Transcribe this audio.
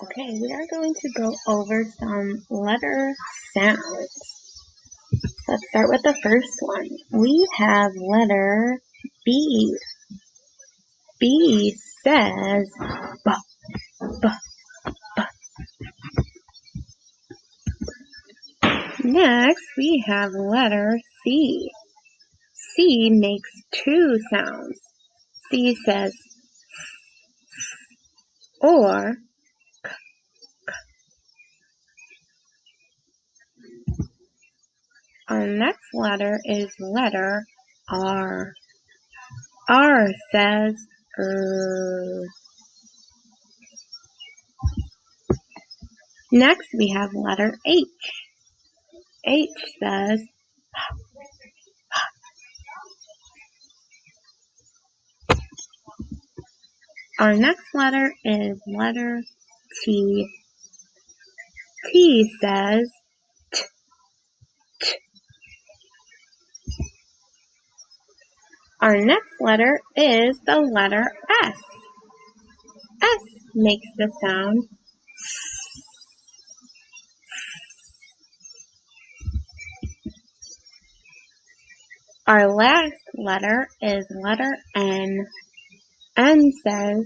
Okay, we are going to go over some letter sounds. Let's start with the first one. We have letter B. B says B, B, B. Next, we have letter C. C makes two sounds. C says or. Our next letter is letter R. R says Next we have letter H. H says Our next letter is letter T. T says T, T. Our next letter is the letter S. S makes the sound. Our last letter is letter N. N says